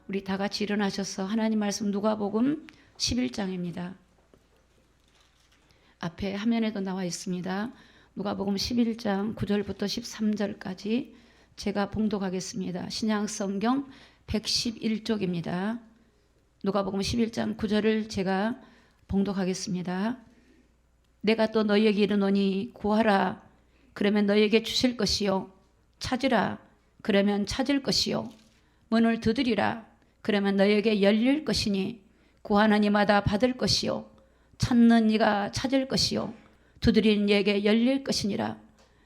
우리 다 같이 일어나셔서 하나님 말씀 누가복음 11장입니다. 앞에 화면에도 나와 있습니다. 누가복음 11장 9절부터 13절까지 제가 봉독하겠습니다. 신약성경 111쪽입니다. 누가복음 11장 9절을 제가 봉독하겠습니다. 내가 또 너희에게 이르노니 구하라 그러면 너희에게 주실 것이요 찾으라 그러면 찾을 것이요 문을 두드리라 그러면 너희에게 열릴 것이니 구하는 이마다 받을 것이요 찾는 이가 찾을 것이요 두드리는 이에게 열릴 것이니라.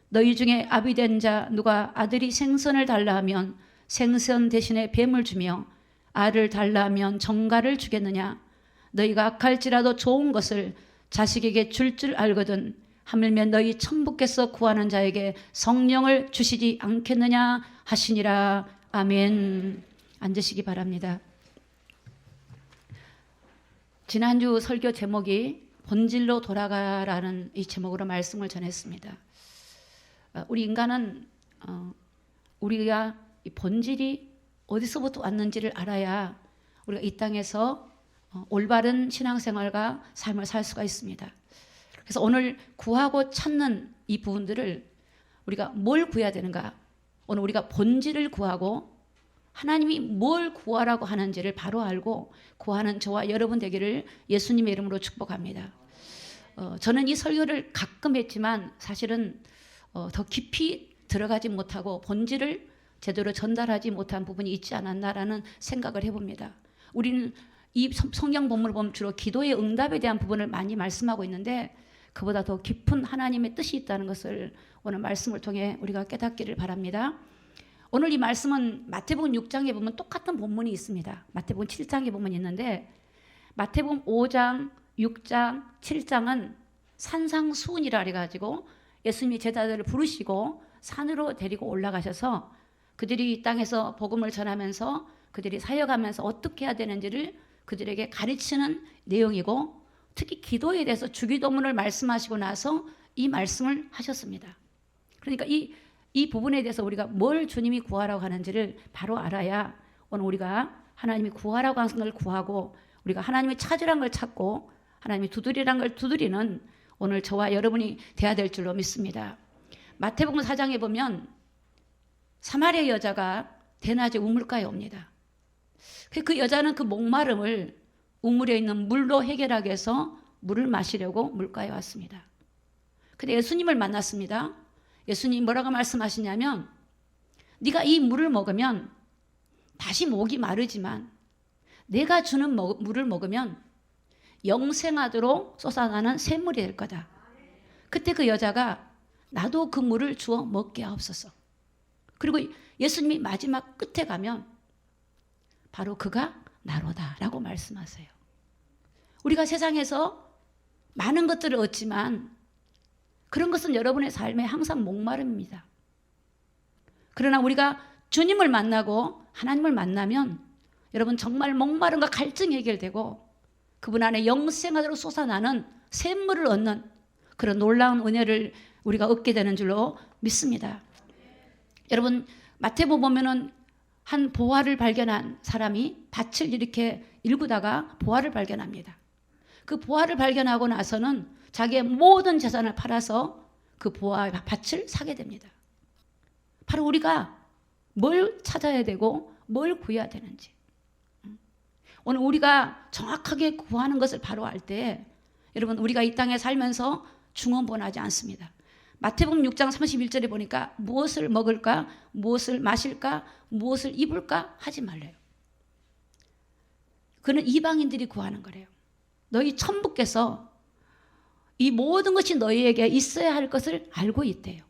너희 중에 아비된 자 누가 아들이 생선을 달라 하면 생선 대신에 뱀을 주며 알을 달라 하면 정갈을 주겠느냐. 너희가 악할지라도 좋은 것을 자식에게 줄 줄 알거든 하물며 너희 천부께서 구하는 자에게 성령을 주시지 않겠느냐 하시니라. 아멘. 앉으시기 바랍니다. 지난주 설교 제목이 본질로 돌아가라는 이 제목으로 말씀을 전했습니다. 우리 인간은 우리가 이 본질이 어디서부터 왔는지를 알아야 우리가 이 땅에서 올바른 신앙생활과 삶을 살 수가 있습니다. 그래서 오늘 구하고 찾는 이 부분들을 우리가 뭘 구해야 되는가? 오늘 우리가 본질을 구하고 하나님이 뭘 구하라고 하는지를 바로 알고 구하는 저와 여러분 되기를 예수님의 이름으로 축복합니다. 저는 이 설교를 가끔 했지만 사실은 더 깊이 들어가지 못하고 본질을 제대로 전달하지 못한 부분이 있지 않았나라는 생각을 해봅니다. 우리는 이 성경 본문을 보면 주로 기도의 응답에 대한 부분을 많이 말씀하고 있는데 그보다 더 깊은 하나님의 뜻이 있다는 것을 오늘 말씀을 통해 우리가 깨닫기를 바랍니다. 오늘 이 말씀은 마태복음 6장에 보면 똑같은 본문이 있습니다. 마태복음 7장에 보면 있는데 마태복음 5장, 6장, 7장은 산상수훈이라 해가지고 예수님이 제자들을 부르시고 산으로 데리고 올라가셔서 그들이 이 땅에서 복음을 전하면서 그들이 사역하면서 어떻게 해야 되는지를 그들에게 가르치는 내용이고 특히 기도에 대해서 주기도문을 말씀하시고 나서 이 말씀을 하셨습니다. 그러니까 이 부분에 대해서 우리가 뭘 주님이 구하라고 하는지를 바로 알아야 오늘 우리가 하나님이 구하라고 하는 걸 구하고 우리가 하나님이 찾으라는 걸 찾고 하나님이 두드리라는 걸 두드리는 오늘 저와 여러분이 돼야 될 줄로 믿습니다. 마태복음 4장에 보면 사마리아 여자가 대낮에 우물가에 옵니다. 그 여자는 그 목마름을 우물에 있는 물로 해결하기 위해서 물을 마시려고 물가에 왔습니다. 근데 예수님을 만났습니다. 예수님이 뭐라고 말씀하시냐면 네가 이 물을 먹으면 다시 목이 마르지만 내가 주는 물을 먹으면 영생하도록 솟아나는 샘물이 될 거다. 그때 그 여자가 나도 그 물을 주어 먹게 하옵소서. 그리고 예수님이 마지막 끝에 가면 바로 그가 나로다 라고 말씀하세요. 우리가 세상에서 많은 것들을 얻지만 그런 것은 여러분의 삶에 항상 목마름입니다. 그러나 우리가 주님을 만나고 하나님을 만나면 여러분 정말 목마름과 갈증이 해결되고 그분 안에 영생하도록 솟아나는 샘물을 얻는 그런 놀라운 은혜를 우리가 얻게 되는 줄로 믿습니다. 여러분 마태복음 보면은 한 보화를 발견한 사람이 밭을 이렇게 일구다가 보화를 발견합니다. 그 보화를 발견하고 나서는 자기의 모든 재산을 팔아서 그 보화의 밭을 사게 됩니다. 바로 우리가 뭘 찾아야 되고 뭘 구해야 되는지. 오늘 우리가 정확하게 구하는 것을 바로 알 때 여러분 우리가 이 땅에 살면서 중언부언하지 않습니다. 마태복음 6장 31절에 보니까 무엇을 먹을까, 무엇을 마실까, 무엇을 입을까 하지 말래요. 그는 이방인들이 구하는 거래요. 너희 천부께서 이 모든 것이 너희에게 있어야 할 것을 알고 있대요.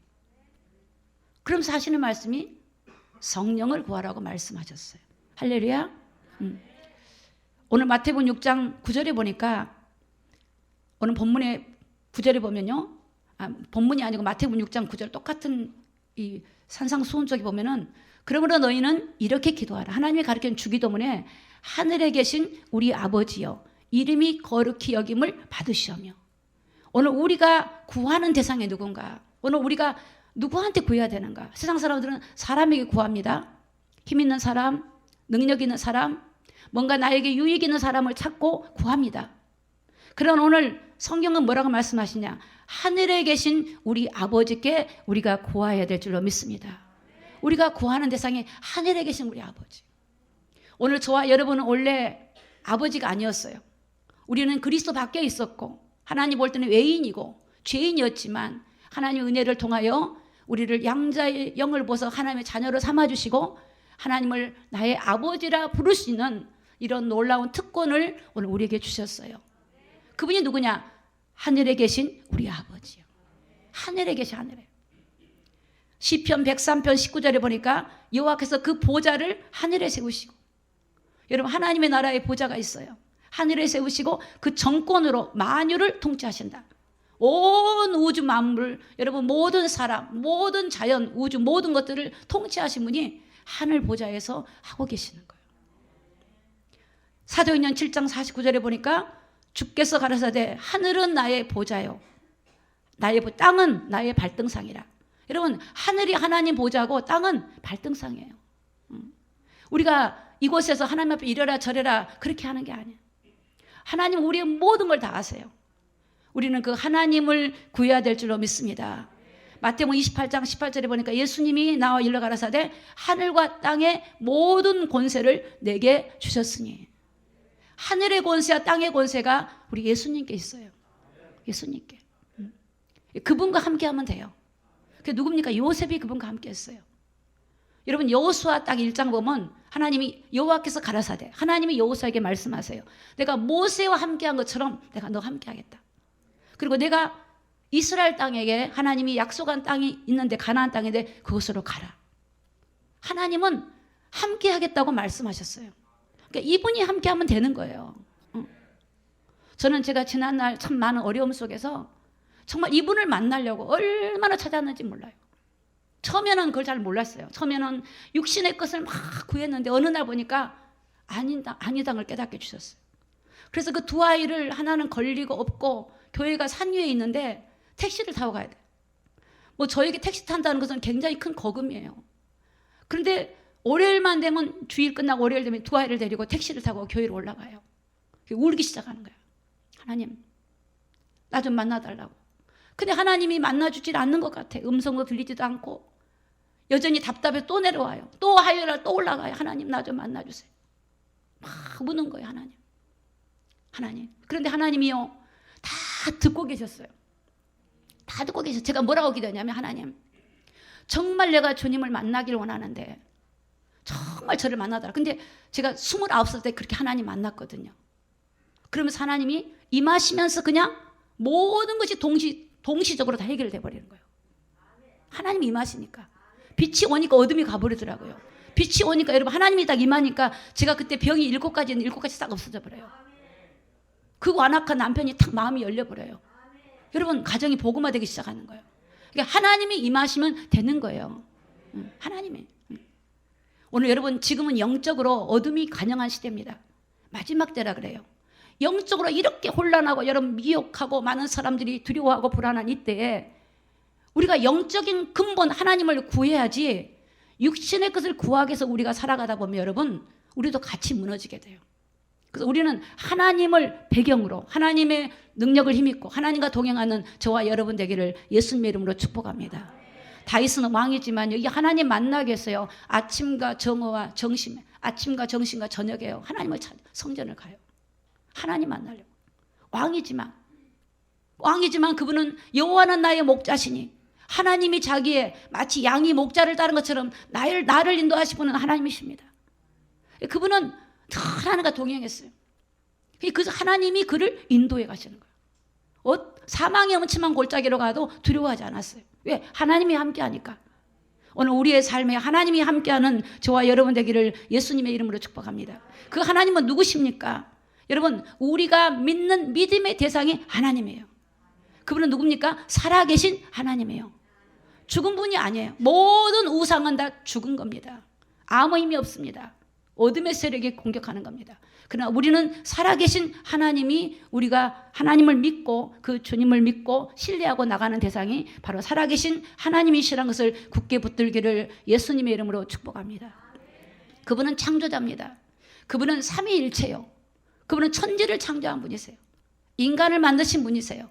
그러면서 하시는 말씀이 성령을 구하라고 말씀하셨어요. 할렐루야. 오늘 마태복음 6장 9절에 보니까 오늘 본문의 9절에 보면요. 본문이 아니고 마태복음 6장 9절 똑같은 이 산상수훈 쪽에 보면은 그러므로 너희는 이렇게 기도하라. 하나님이 가르친 주기도문에 하늘에 계신 우리 아버지여 이름이 거룩히 여김을 받으시오며. 오늘 우리가 구하는 대상이 누군가? 오늘 우리가 누구한테 구해야 되는가? 세상 사람들은 사람에게 구합니다. 힘 있는 사람, 능력 있는 사람, 뭔가 나에게 유익 있는 사람을 찾고 구합니다. 그런 오늘 성경은 뭐라고 말씀하시냐? 하늘에 계신 우리 아버지께 우리가 구해야 될 줄로 믿습니다. 우리가 구하는 대상이 하늘에 계신 우리 아버지. 오늘 저와 여러분은 원래 아버지가 아니었어요. 우리는 그리스도 밖에 있었고 하나님 볼 때는 외인이고 죄인이었지만 하나님의 은혜를 통하여 우리를 양자의 영을 보서 하나님의 자녀로 삼아주시고 하나님을 나의 아버지라 부를 수 있는 이런 놀라운 특권을 오늘 우리에게 주셨어요. 그분이 누구냐? 하늘에 계신 우리 아버지요. 하늘에 계신 하늘에. 시편 103편 19절에 보니까 여호와께서 그 보좌를 하늘에 세우시고, 여러분 하나님의 나라에 보좌가 있어요. 하늘에 세우시고 그 정권으로 만유를 통치하신다. 온 우주 만물, 여러분 모든 사람, 모든 자연, 우주 모든 것들을 통치하신 분이 하늘 보좌에서 하고 계시는 거예요. 사도행전 7장 49절에 보니까 주께서 가라사대 하늘은 나의 보좌요, 땅은 나의 발등상이라. 여러분 하늘이 하나님 보좌고 땅은 발등상이에요. 우리가 이곳에서 하나님 앞에 이래라 저래라 그렇게 하는 게 아니에요. 하나님 우리의 모든 걸 다 아세요. 우리는 그 하나님을 구해야 될 줄로 믿습니다. 마태복음 28장 18절에 보니까 예수님이 나와 일러 가라사대 하늘과 땅의 모든 권세를 내게 주셨으니, 하늘의 권세와 땅의 권세가 우리 예수님께 있어요. 예수님께. 그분과 함께하면 돼요. 그게 누굽니까? 요셉이 그분과 함께했어요. 여러분 여호수아 딱 1장 보면 하나님이 여호와께서 가라사대, 하나님이 여호수아에게 말씀하세요. 내가 모세와 함께한 것처럼 내가 너 함께하겠다. 그리고 내가 이스라엘 땅에게 하나님이 약속한 땅이 있는데 가나안 땅인데 그곳으로 가라. 하나님은 함께하겠다고 말씀하셨어요. 그러니까 이분이 함께하면 되는 거예요. 저는 제가 지난날 참 많은 어려움 속에서 정말 이분을 만나려고 얼마나 찾았는지 몰라요. 처음에는 그걸 잘 몰랐어요. 처음에는 육신의 것을 막 구했는데 어느 날 보니까 아니당을 깨닫게 주셨어요. 그래서 그 두 아이를 하나는 걸리고 없고 교회가 산 위에 있는데 택시를 타고 가야 돼요. 뭐 저에게 택시 탄다는 것은 굉장히 큰 거금이에요. 그런데 월요일만 되면, 주일 끝나고 월요일 되면 두 아이를 데리고 택시를 타고 교회로 올라가요. 울기 시작하는 거예요. 하나님 나 좀 만나달라고. 근데 하나님이 만나주질 않는 것 같아. 음성도 들리지도 않고 여전히 답답해 또 내려와요. 또 화요일날 또 올라가요. 하나님 나 좀 만나주세요. 막 우는 거예요. 하나님. 그런데 하나님이요 다 듣고 계셨어요. 다 듣고 계셨어요. 제가 뭐라고 기도했냐면, 하나님 정말 내가 주님을 만나길 원하는데 정말 저를 만나달라. 근데 제가 29살 때 그렇게 하나님 만났거든요. 그러면서 하나님이 임하시면서 그냥 모든 것이 동시적으로 다 해결돼 버리는 거예요. 하나님이 임하시니까. 빛이 오니까 어둠이 가버리더라고요. 빛이 오니까, 여러분 하나님이 딱 임하니까 제가 그때 병이 7가지 싹 없어져 버려요. 그 완악한 남편이 탁 마음이 열려버려요. 여러분 가정이 복음화되기 시작하는 거예요. 그러니까 하나님이 임하시면 되는 거예요. 하나님이. 오늘 여러분 지금은 영적으로 어둠이 관영한 시대입니다. 마지막 때라 그래요. 영적으로 이렇게 혼란하고 여러분 미혹하고 많은 사람들이 두려워하고 불안한 이때에 우리가 영적인 근본 하나님을 구해야지, 육신의 것을 구하기 위해서 우리가 살아가다 보면 여러분 우리도 같이 무너지게 돼요. 그래서 우리는 하나님을 배경으로 하나님의 능력을 힘입고 하나님과 동행하는 저와 여러분 되기를 예수님의 이름으로 축복합니다. 다윗은 왕이지만 여기 하나님 만나기 위해서요, 아침과 정오와 정심, 아침과 정심과 저녁에요 하나님을 성전을 가요. 하나님 만나려고. 왕이지만 그분은 여호와는 나의 목자시니, 하나님이 자기의 마치 양이 목자를 따른 것처럼 나를 인도하시는 분은 하나님이십니다. 그분은 하나님과 동행했어요. 그래서 하나님이 그를 인도해 가시는 거예요. 사망의 엄침한 골짜기로 가도 두려워하지 않았어요. 왜? 하나님이 함께하니까. 오늘 우리의 삶에 하나님이 함께하는 저와 여러분 되기를 예수님의 이름으로 축복합니다. 그 하나님은 누구십니까? 여러분 우리가 믿는 믿음의 대상이 하나님이에요. 그분은 누굽니까? 살아계신 하나님이에요. 죽은 분이 아니에요. 모든 우상은 다 죽은 겁니다. 아무 힘이 없습니다. 어둠의 세력이 공격하는 겁니다. 그러나 우리는 살아계신 하나님이, 우리가 하나님을 믿고 그 주님을 믿고 신뢰하고 나가는 대상이 바로 살아계신 하나님이시라는 것을 굳게 붙들기를 예수님의 이름으로 축복합니다. 그분은 창조자입니다. 그분은 삼위일체요. 그분은 천지를 창조한 분이세요. 인간을 만드신 분이세요.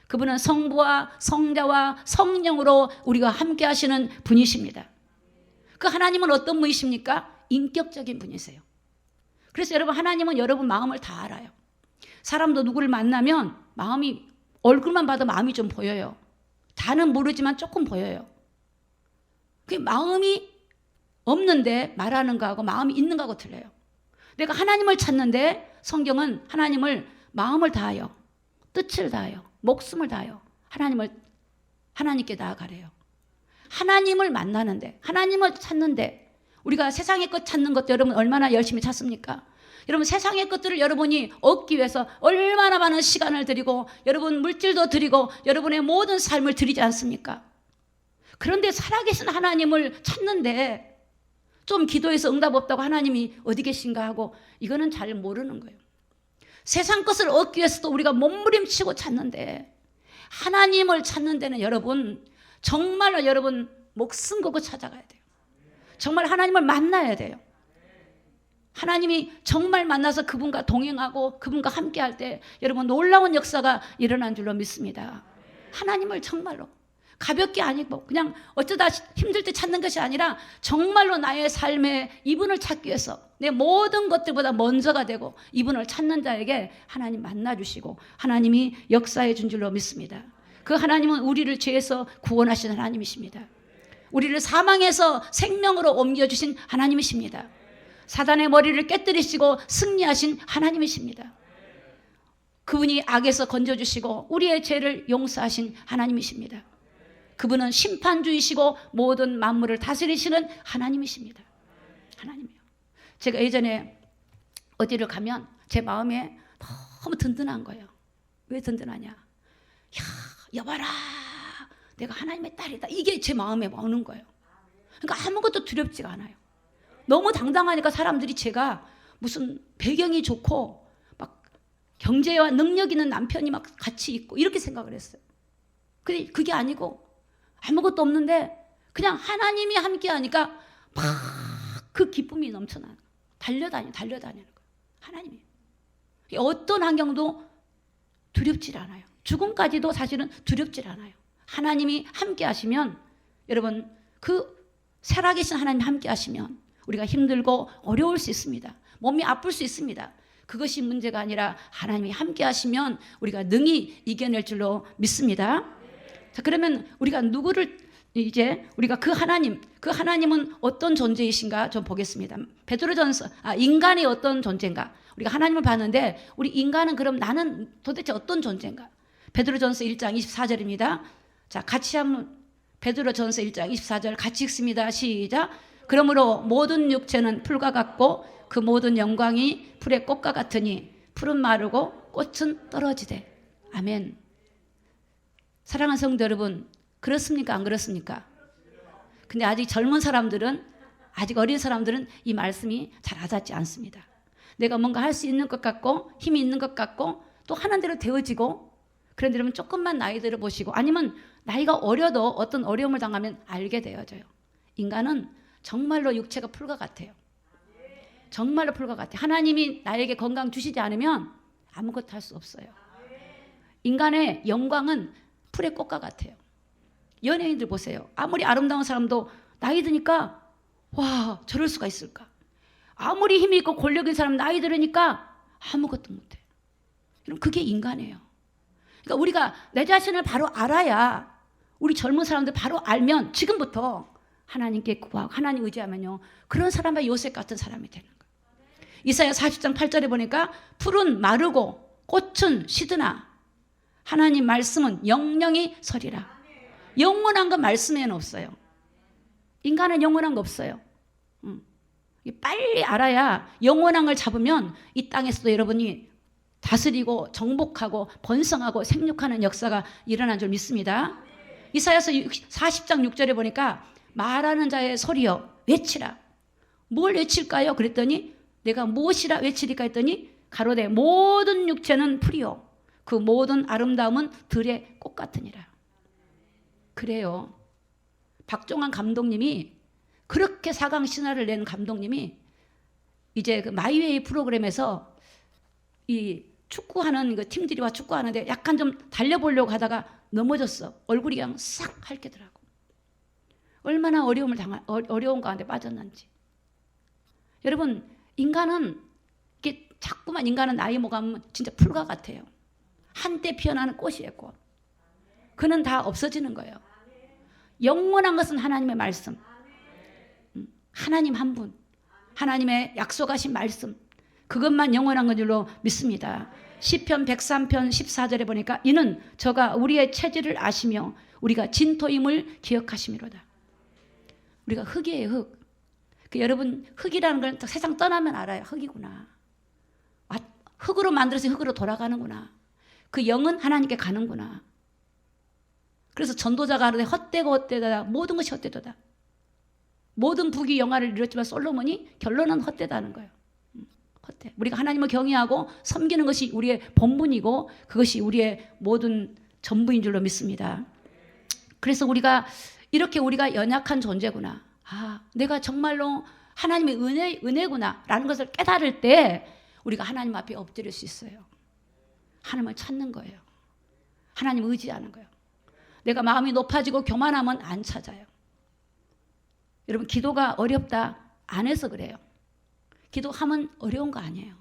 그분은 성부와 성자와 성령으로 우리가 함께 하시는 분이십니다. 그 하나님은 어떤 분이십니까? 인격적인 분이세요. 그래서 여러분, 하나님은 여러분 마음을 다 알아요. 사람도 누구를 만나면 마음이, 얼굴만 봐도 마음이 좀 보여요. 다는 모르지만 조금 보여요. 그 마음이 없는데 말하는 거하고 마음이 있는 거하고 틀려요. 내가 하나님을 찾는데 성경은 하나님을 마음을 다하여, 뜻을 다하여, 목숨을 다하여 하나님께 나아가래요. 하나님을 만나는데, 하나님을 찾는데, 우리가 세상의 것 찾는 것도 여러분 얼마나 열심히 찾습니까? 여러분, 세상의 것들을 여러분이 얻기 위해서 얼마나 많은 시간을 들이고 여러분 물질도 드리고 여러분의 모든 삶을 드리지 않습니까? 그런데 살아계신 하나님을 찾는데 좀 기도해서 응답 없다고 하나님이 어디 계신가 하고, 이거는 잘 모르는 거예요. 세상 것을 얻기 위해서도 우리가 몸부림치고 찾는데, 하나님을 찾는 데는 여러분 정말로 여러분 목숨 걸고 찾아가야 돼요. 정말 하나님을 만나야 돼요. 하나님이 정말 만나서 그분과 동행하고 그분과 함께 할 때 여러분 놀라운 역사가 일어난 줄로 믿습니다. 하나님을 정말로 가볍게 아니고 그냥 어쩌다 힘들 때 찾는 것이 아니라 정말로 나의 삶에 이분을 찾기 위해서 내 모든 것들보다 먼저가 되고 이분을 찾는 자에게 하나님 만나주시고 하나님이 역사해 준 줄로 믿습니다. 그 하나님은 우리를 죄에서 구원하신 하나님이십니다. 우리를 사망에서 생명으로 옮겨주신 하나님이십니다. 사단의 머리를 깨뜨리시고 승리하신 하나님이십니다. 그분이 악에서 건져주시고 우리의 죄를 용서하신 하나님이십니다. 그분은 심판주이시고 모든 만물을 다스리시는 하나님이십니다. 하나님이요. 제가 예전에 어디를 가면 제 마음에 너무 든든한 거예요. 왜 든든하냐? 야, 여봐라, 내가 하나님의 딸이다. 이게 제 마음에 오는 거예요. 그러니까 아무것도 두렵지가 않아요. 너무 당당하니까 사람들이 제가 무슨 배경이 좋고 막 경제와 능력 있는 남편이 막 같이 있고 이렇게 생각을 했어요. 근데 그게 아니고 아무것도 없는데 그냥 하나님이 함께 하니까 막 그 기쁨이 넘쳐나는 거예요. 달려다니는 거예요. 하나님이. 어떤 환경도 두렵질 않아요. 죽음까지도 사실은 두렵질 않아요. 하나님이 함께 하시면, 여러분, 그 살아계신 하나님이 함께 하시면 우리가 힘들고 어려울 수 있습니다. 몸이 아플 수 있습니다. 그것이 문제가 아니라 하나님이 함께 하시면 우리가 능히 이겨낼 줄로 믿습니다. 자, 그러면 우리가 누구를 이제 우리가 그 하나님은 어떤 존재이신가 좀 보겠습니다. 베드로전서, 인간이 어떤 존재인가? 우리가 하나님을 봤는데 우리 인간은 그럼 나는 도대체 어떤 존재인가? 베드로전서 1장 24절입니다. 자, 같이 한번 베드로전서 1장 24절 같이 읽습니다. 시작. 그러므로 모든 육체는 풀과 같고 그 모든 영광이 풀의 꽃과 같으니 풀은 마르고 꽃은 떨어지되. 아멘. 사랑하는 성도 여러분, 그렇습니까? 안 그렇습니까? 근데 아직 젊은 사람들은, 아직 어린 사람들은 이 말씀이 잘 와닿지 않습니다. 내가 뭔가 할 수 있는 것 같고 힘이 있는 것 같고 또 하는 대로 되어지고, 그런데 여러분 조금만 나이 들어보시고 아니면 나이가 어려도 어떤 어려움을 당하면 알게 되어져요. 인간은 정말로 육체가 풀과 같아요. 정말로 풀과 같아요. 하나님이 나에게 건강 주시지 않으면 아무것도 할 수 없어요. 인간의 영광은 풀의 꽃과 같아요. 연예인들 보세요. 아무리 아름다운 사람도 나이 드니까 와, 저럴 수가 있을까? 아무리 힘이 있고 권력 있는 사람 나이 들으니까 아무것도 못해. 그럼 그게 인간이에요. 그러니까 우리가 내 자신을 바로 알아야, 우리 젊은 사람들 바로 알면 지금부터 하나님께 구하고 하나님 의지하면요, 그런 사람이 요셉 같은 사람이 되는 거예요. 이사야 40장 8절에 보니까 풀은 마르고 꽃은 시드나 하나님 말씀은 영영이 서리라. 영원한 건 말씀에는 없어요. 인간은 영원한 거 없어요. 빨리 알아야, 영원한 걸 잡으면 이 땅에서도 여러분이 다스리고 정복하고 번성하고 생육하는 역사가 일어난 줄 믿습니다. 이사야서 40장 6절에 보니까 말하는 자의 소리여 외치라. 뭘 외칠까요? 그랬더니 내가 무엇이라 외치리까 했더니 가로되 모든 육체는 풀이요 그 모든 아름다움은 들의 꽃 같으니라. 그래요. 박종환 감독님이 그렇게 4강 신화를 낸 감독님이 이제 그 마이웨이 프로그램에서 이 축구하는 그 팀들이와 축구하는데 약간 좀 달려보려고 하다가 넘어졌어. 얼굴이 그냥 싹 핥게더라고. 얼마나 어려운 가운데 빠졌는지. 여러분, 인간은 이게 자꾸만 인간은 나이 먹으면 진짜 풀과 같아요. 한때 피어나는 꽃이에요, 꽃. 그는 다 없어지는 거예요. 영원한 것은 하나님의 말씀. 하나님 한 분. 하나님의 약속하신 말씀. 그것만 영원한 건 줄로 믿습니다. 시편 103편 14절에 보니까 이는 저가 우리의 체질을 아시며 우리가 진토임을 기억하심이로다. 우리가 흙이에요, 흙. 여러분, 흙이라는 걸 세상 떠나면 알아요. 흙이구나. 흙으로 만들어서 흙으로 돌아가는구나. 그 영은 하나님께 가는구나. 그래서 전도자가 하는데 헛되고 헛되다. 모든 것이 헛되도다. 모든 북이 영화를 이뤘지만 솔로몬이 결론은 헛되다는 거예요. 헛돼. 우리가 하나님을 경외하고 섬기는 것이 우리의 본분이고 그것이 우리의 모든 전부인 줄로 믿습니다. 그래서 우리가 이렇게 우리가 연약한 존재구나. 내가 정말로 하나님의 은혜구나 라는 것을 깨달을 때 우리가 하나님 앞에 엎드릴 수 있어요. 하나님을 찾는 거예요. 하나님 의지하는 거예요. 내가 마음이 높아지고 교만하면 안 찾아요. 여러분, 기도가 어렵다 안 해서 그래요. 기도하면 어려운 거 아니에요.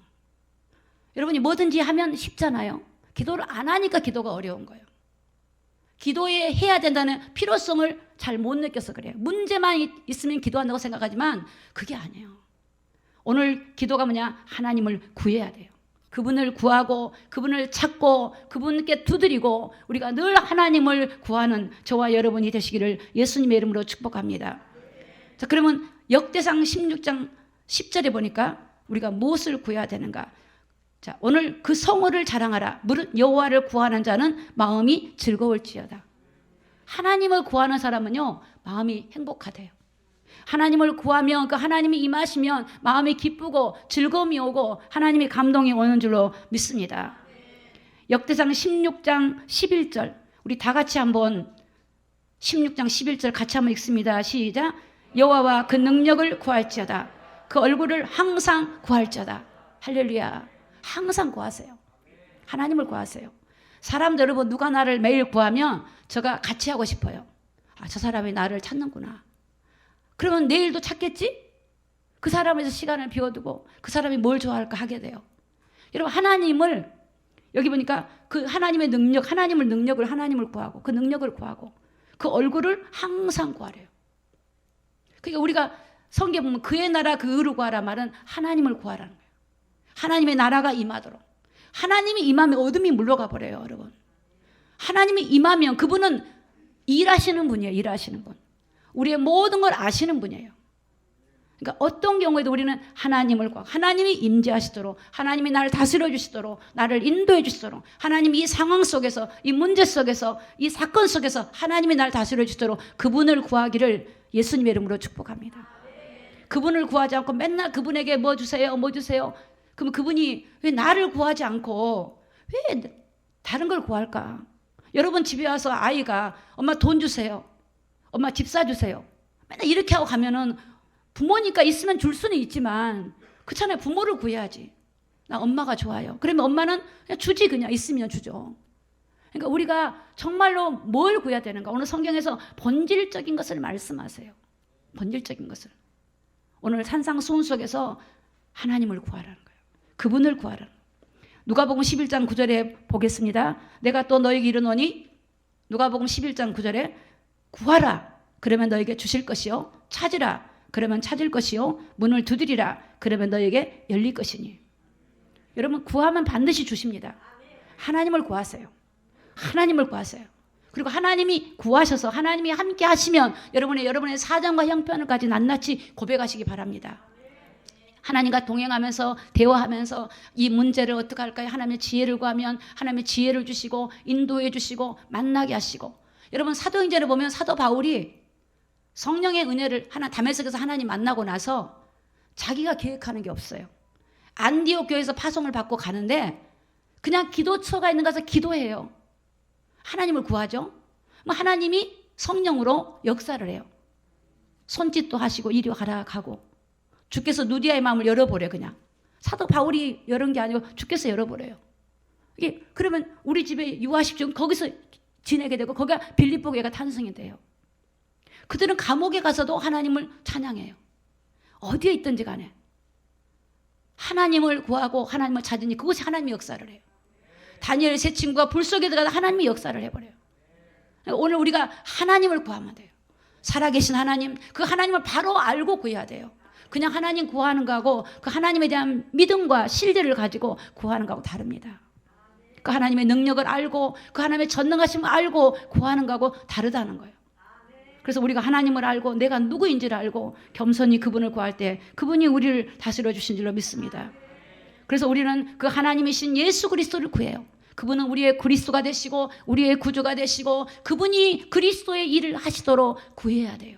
여러분이 뭐든지 하면 쉽잖아요. 기도를 안 하니까 기도가 어려운 거예요. 기도에 해야 된다는 필요성을 잘 못 느껴서 그래요. 문제만 있으면 기도한다고 생각하지만 그게 아니에요. 오늘 기도가 뭐냐? 하나님을 구해야 돼요. 그분을 구하고 그분을 찾고 그분께 두드리고 우리가 늘 하나님을 구하는 저와 여러분이 되시기를 예수님의 이름으로 축복합니다. 자, 그러면 역대상 16장 10절에 보니까 우리가 무엇을 구해야 되는가? 자, 오늘 그 성호를 자랑하라. 무릇 여호와를 구하는 자는 마음이 즐거울지어다. 하나님을 구하는 사람은요, 마음이 행복하대요. 하나님을 구하면 그 하나님이 임하시면 마음이 기쁘고 즐거움이 오고 하나님의 감동이 오는 줄로 믿습니다. 역대상 16장 11절 우리 다 같이 한번 16장 11절 같이 한번 읽습니다. 시작. 여호와와 그 능력을 구할지어다. 그 얼굴을 항상 구할지어다. 할렐루야. 항상 구하세요. 하나님을 구하세요. 사람들 여러분 누가 나를 매일 구하면 제가 같이 하고 싶어요. 저 사람이 나를 찾는구나. 그러면 내일도 찾겠지? 그 사람에서 시간을 비워두고 그 사람이 뭘 좋아할까 하게 돼요. 여러분 하나님을 여기 보니까 그 하나님의 능력, 하나님을 구하고 그 능력을 구하고 그 얼굴을 항상 구하래요. 그러니까 우리가 성경에 보면 그의 나라 그 의를 구하라 말은 하나님을 구하라는 거예요. 하나님의 나라가 임하도록. 하나님이 임하면 어둠이 물러가 버려요, 여러분. 하나님이 임하면 그분은 일하시는 분이에요, 일하시는 분. 우리의 모든 걸 아시는 분이에요. 그러니까 어떤 경우에도 우리는 하나님을 구하고 하나님이 임재하시도록 하나님이 나를 다스려 주시도록 나를 인도해 주시도록 하나님이 이 상황 속에서 이 문제 속에서 이 사건 속에서 하나님이 나를 다스려 주시도록 그분을 구하기를 예수님의 이름으로 축복합니다. 그분을 구하지 않고 맨날 그분에게 뭐 주세요 뭐 주세요. 그럼 그분이 왜 나를 구하지 않고 왜 다른 걸 구할까? 여러분 집에 와서 아이가 엄마 돈 주세요. 엄마 집 사주세요. 맨날 이렇게 하고 가면은 부모니까 있으면 줄 수는 있지만 그렇잖아요. 부모를 구해야지. 나 엄마가 좋아요. 그러면 엄마는 그냥 주지 그냥 있으면 주죠. 그러니까 우리가 정말로 뭘 구해야 되는가? 오늘 성경에서 본질적인 것을 말씀하세요. 본질적인 것을. 오늘 산상수훈 속에서 하나님을 구하라는 거예요. 그분을 구하라는 거예요. 누가복음 11장 9절에 보겠습니다. 내가 또 너에게 이르노니 누가복음 11장 9절에 구하라 그러면 너에게 주실 것이요 찾으라 그러면 찾을 것이요 문을 두드리라 그러면 너에게 열릴 것이니. 여러분 구하면 반드시 주십니다. 하나님을 구하세요. 하나님을 구하세요. 그리고 하나님이 구하셔서 하나님이 함께 하시면 여러분의 사정과 형편을까지 낱낱이 고백하시기 바랍니다. 하나님과 동행하면서 대화하면서 이 문제를 어떻게 할까요? 하나님의 지혜를 구하면 하나님의 지혜를 주시고 인도해 주시고 만나게 하시고. 여러분 사도행전을 보면 사도 바울이 성령의 은혜를 다메섹에서 하나님 만나고 나서 자기가 계획하는 게 없어요. 안디옥 교회에서 파송을 받고 가는데 그냥 기도처가 있는 곳에서 기도해요. 하나님을 구하죠. 하나님이 성령으로 역사를 해요. 손짓도 하시고 이리 가라 가고 주께서 누디아의 마음을 열어보래. 그냥 사도 바울이 열은 게 아니고 주께서 열어보래요. 이게 그러면 우리 집에 유아십시오. 거기서 지내게 되고 거기가 빌립보 교회가 탄생이 돼요. 그들은 감옥에 가서도 하나님을 찬양해요. 어디에 있든지 간에 하나님을 구하고 하나님을 찾으니 그것이 하나님의 역사를 해요. 다니엘 세 친구가 불 속에 들어가서 하나님의 역사를 해버려요. 오늘 우리가 하나님을 구하면 돼요. 살아계신 하나님, 그 하나님을 바로 알고 구해야 돼요. 그냥 하나님 구하는 거하고 그 하나님에 대한 믿음과 신뢰를 가지고 구하는 거하고 다릅니다. 그 하나님의 능력을 알고 그 하나님의 전능하심을 알고 구하는 거하고 다르다는 거예요. 그래서 우리가 하나님을 알고 내가 누구인지를 알고 겸손히 그분을 구할 때 그분이 우리를 다스려 주신 줄로 믿습니다. 그래서 우리는 그 하나님이신 예수 그리스도를 구해요. 그분은 우리의 그리스도가 되시고 우리의 구주가 되시고 그분이 그리스도의 일을 하시도록 구해야 돼요.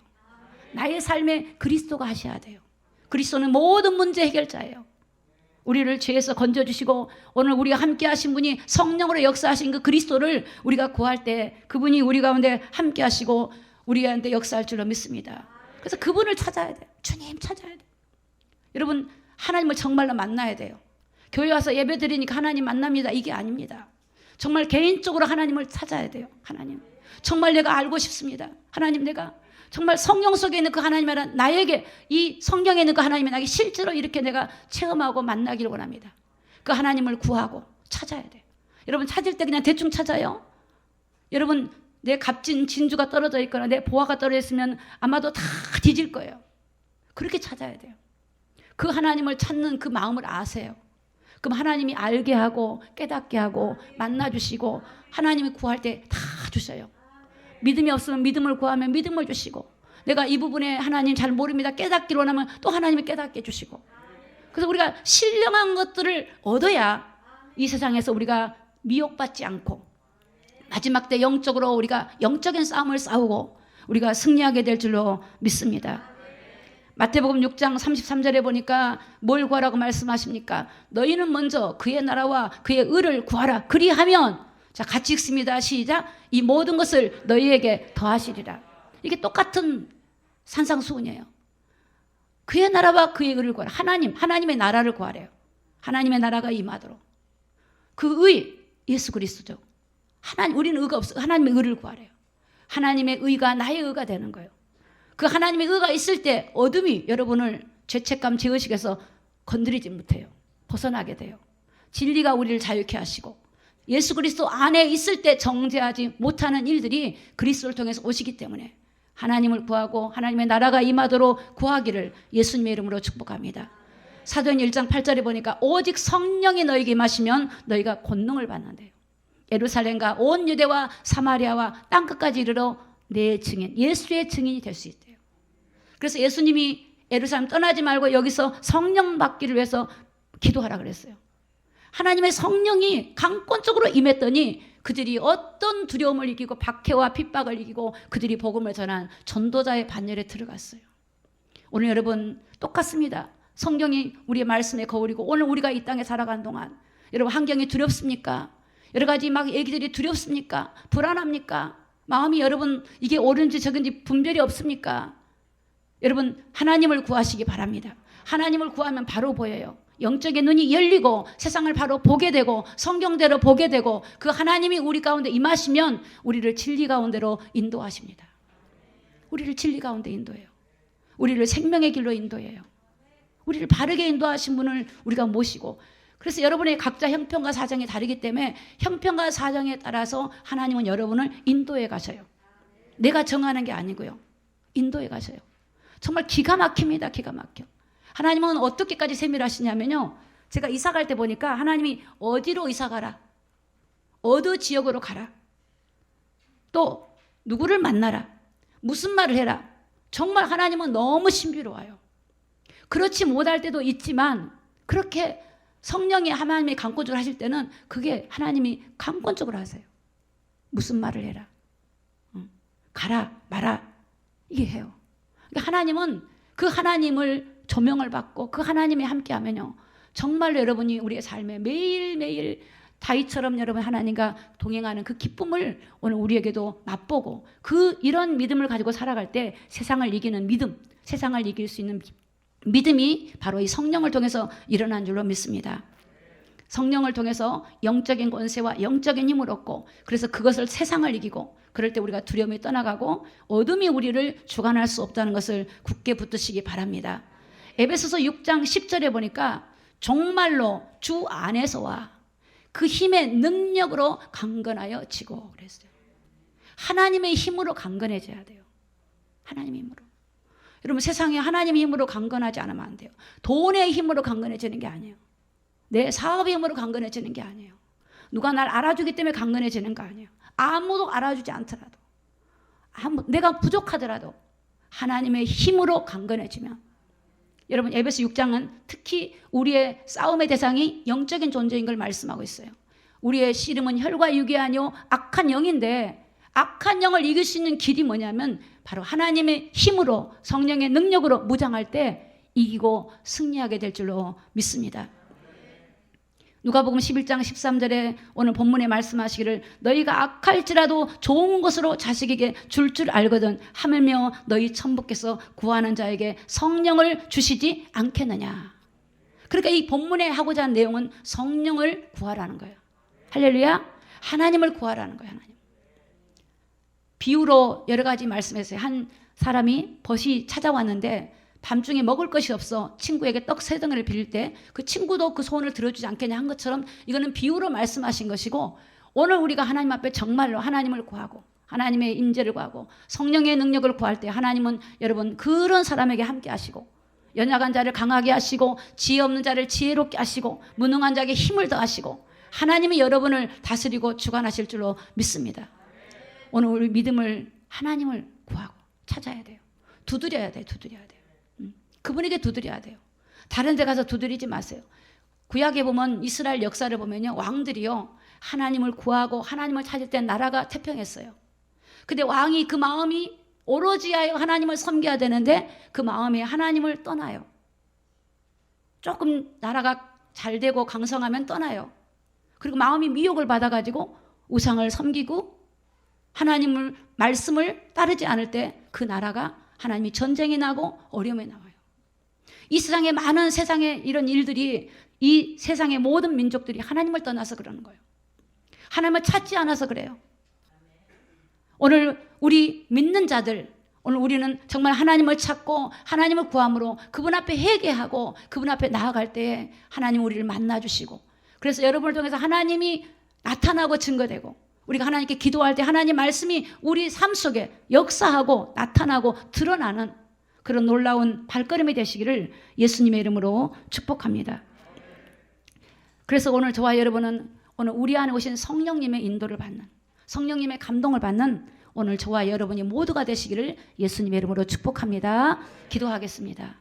나의 삶에 그리스도가 하셔야 돼요. 그리스도는 모든 문제 해결자예요. 우리를 죄에서 건져주시고 오늘 우리가 함께 하신 분이 성령으로 역사하신 그 그리스도를 우리가 구할 때 그분이 우리 가운데 함께 하시고 우리한테 역사할 줄로 믿습니다. 그래서 그분을 찾아야 돼요. 주님 찾아야 돼요. 여러분 하나님을 정말로 만나야 돼요. 교회 와서 예배 드리니까 하나님 만납니다. 이게 아닙니다. 정말 개인적으로 하나님을 찾아야 돼요. 하나님 정말 내가 알고 싶습니다. 하나님 내가 정말 성령 속에 있는 그 하나님이란 나에게 이 성경에 있는 그 하나님이 나에게 실제로 이렇게 내가 체험하고 만나기를 원합니다. 그 하나님을 구하고 찾아야 돼요. 여러분 찾을 때 그냥 대충 찾아요. 여러분 내 값진 진주가 떨어져 있거나 내 보화가 떨어져 있으면 아마도 다 뒤질 거예요. 그렇게 찾아야 돼요. 그 하나님을 찾는 그 마음을 아세요. 그럼 하나님이 알게 하고 깨닫게 하고 만나주시고 하나님이 구할 때 다 주셔요. 믿음이 없으면 믿음을 구하면 믿음을 주시고 내가 이 부분에 하나님 잘 모릅니다. 깨닫기를 원하면 또 하나님이 깨닫게 해주시고 그래서 우리가 신령한 것들을 얻어야 이 세상에서 우리가 미혹받지 않고 마지막 때 영적으로 우리가 영적인 싸움을 싸우고 우리가 승리하게 될 줄로 믿습니다. 마태복음 6장 33절에 보니까 뭘 구하라고 말씀하십니까? 너희는 먼저 그의 나라와 그의 의를 구하라. 그리하면 자 같이 읽습니다. 시작. 이 모든 것을 너희에게 더하시리라. 이게 똑같은 산상수훈이에요. 그의 나라와 그의 의를 구하라. 하나님의 나라를 구하래요. 하나님의 나라가 임하도록. 그 의, 예수 그리스도죠. 우리는 의가 없어. 하나님의 의를 구하래요. 하나님의 의가 나의 의가 되는 거예요. 그 하나님의 의가 있을 때 어둠이 여러분을 죄책감, 죄의식에서 건드리지 못해요. 벗어나게 돼요. 진리가 우리를 자유케 하시고 예수 그리스도 안에 있을 때 정죄하지 못하는 일들이 그리스도를 통해서 오시기 때문에 하나님을 구하고 하나님의 나라가 임하도록 구하기를 예수님의 이름으로 축복합니다. 사도행 1장 8절에 보니까 오직 성령이 너희에게 임하시면 너희가 권능을 받는데요. 예루살렘과 온 유대와 사마리아와 땅끝까지 이르러 내 증인, 예수의 증인이 될 수 있대요. 그래서 예수님이 예루살렘 떠나지 말고 여기서 성령 받기를 위해서 기도하라 그랬어요. 하나님의 성령이 강권적으로 임했더니 그들이 어떤 두려움을 이기고 박해와 핍박을 이기고 그들이 복음을 전한 전도자의 반열에 들어갔어요. 오늘 여러분 똑같습니다. 성경이 우리의 말씀의 거울이고 오늘 우리가 이 땅에 살아가는 동안 여러분 환경이 두렵습니까? 여러 가지 막 얘기들이 두렵습니까? 불안합니까? 마음이 여러분 이게 옳은지 적은지 분별이 없습니까? 여러분 하나님을 구하시기 바랍니다. 하나님을 구하면 바로 보여요. 영적인 눈이 열리고 세상을 바로 보게 되고 성경대로 보게 되고 그 하나님이 우리 가운데 임하시면 우리를 진리 가운데로 인도하십니다. 우리를 진리 가운데 인도해요. 우리를 생명의 길로 인도해요. 우리를 바르게 인도하신 분을 우리가 모시고 그래서 여러분의 각자 형편과 사정이 다르기 때문에 형편과 사정에 따라서 하나님은 여러분을 인도해 가셔요. 내가 정하는 게 아니고요. 인도해 가셔요. 정말 기가 막힙니다. 기가 막혀. 하나님은 어떻게까지 세밀하시냐면요. 제가 이사 갈 때 보니까 하나님이 어디로 이사 가라. 어느 지역으로 가라. 또 누구를 만나라. 무슨 말을 해라. 정말 하나님은 너무 신비로워요. 그렇지 못할 때도 있지만 그렇게 성령이 하나님의 강권적으로 하실 때는 그게 하나님이 강권적으로 하세요. 무슨 말을 해라. 가라 마라. 이게 해요. 그러니까 하나님은 그 하나님을 조명을 받고 그 하나님이 함께하면요. 정말로 여러분이 우리의 삶에 매일매일 다윗처럼 여러분 하나님과 동행하는 그 기쁨을 오늘 우리에게도 맛보고 이런 믿음을 가지고 살아갈 때 세상을 이기는 믿음, 세상을 이길 수 있는 믿음이 바로 이 성령을 통해서 일어난 줄로 믿습니다. 성령을 통해서 영적인 권세와 영적인 힘을 얻고 그래서 그것을 세상을 이기고 그럴 때 우리가 두려움이 떠나가고 어둠이 우리를 주관할 수 없다는 것을 굳게 붙드시기 바랍니다. 에베소서 6장 10절에 보니까 정말로 주 안에서와 그 힘의 능력으로 강건하여 지고 그랬어요. 하나님의 힘으로 강건해져야 돼요. 하나님의 힘으로. 여러분 세상에 하나님의 힘으로 강건하지 않으면 안 돼요. 돈의 힘으로 강건해지는 게 아니에요. 내 사업의 힘으로 강건해지는 게 아니에요. 누가 날 알아주기 때문에 강건해지는 거 아니에요. 아무도 알아주지 않더라도 내가 부족하더라도 하나님의 힘으로 강건해지면 여러분 에베소 6장은 특히 우리의 싸움의 대상이 영적인 존재인 걸 말씀하고 있어요. 우리의 씨름은 혈과 육이 아니요 악한 영인데 악한 영을 이길 수 있는 길이 뭐냐면 바로 하나님의 힘으로 성령의 능력으로 무장할 때 이기고 승리하게 될 줄로 믿습니다. 누가복음 11장 13절에 오늘 본문에 말씀하시기를 너희가 악할지라도 좋은 것으로 자식에게 줄 알거든 하물며 너희 천부께서 구하는 자에게 성령을 주시지 않겠느냐. 그러니까 이 본문에 하고자 하는 내용은 성령을 구하라는 거예요. 할렐루야. 하나님을 구하라는 거예요. 하나님. 비유로 여러 가지 말씀했어요. 한 사람이 벗이 찾아왔는데 밤중에 먹을 것이 없어 친구에게 떡 3덩이를 빌릴 때 그 친구도 그 소원을 들어주지 않겠냐 한 것처럼 이거는 비유로 말씀하신 것이고 오늘 우리가 하나님 앞에 정말로 하나님을 구하고 하나님의 임재를 구하고 성령의 능력을 구할 때 하나님은 여러분 그런 사람에게 함께 하시고 연약한 자를 강하게 하시고 지혜 없는 자를 지혜롭게 하시고 무능한 자에게 힘을 더하시고 하나님이 여러분을 다스리고 주관하실 줄로 믿습니다. 오늘 우리 믿음을 하나님을 구하고 찾아야 돼요. 두드려야 돼요. 그분에게 두드려야 돼요. 다른 데 가서 두드리지 마세요. 구약에 보면 이스라엘 역사를 보면요. 왕들이요. 하나님을 구하고 하나님을 찾을 때 나라가 태평했어요. 근데 왕이 그 마음이 오로지 하나님을 섬겨야 되는데 그 마음이 하나님을 떠나요. 조금 나라가 잘 되고 강성하면 떠나요. 그리고 마음이 미혹을 받아가지고 우상을 섬기고 하나님을 말씀을 따르지 않을 때 그 나라가 하나님이 전쟁이 나고 어려움이 나와요. 이 세상에 많은 세상의 이런 일들이 이 세상의 모든 민족들이 하나님을 떠나서 그러는 거예요. 하나님을 찾지 않아서 그래요. 오늘 우리 믿는 자들, 오늘 우리는 정말 하나님을 찾고 하나님을 구함으로 그분 앞에 회개하고 그분 앞에 나아갈 때에 하나님 우리를 만나주시고 그래서 여러분을 통해서 하나님이 나타나고 증거되고 우리가 하나님께 기도할 때 하나님 말씀이 우리 삶 속에 역사하고 나타나고 드러나는 그런 놀라운 발걸음이 되시기를 예수님의 이름으로 축복합니다. 그래서 오늘 저와 여러분은 오늘 우리 안에 오신 성령님의 인도를 받는 성령님의 감동을 받는 오늘 저와 여러분이 모두가 되시기를 예수님의 이름으로 축복합니다. 기도하겠습니다.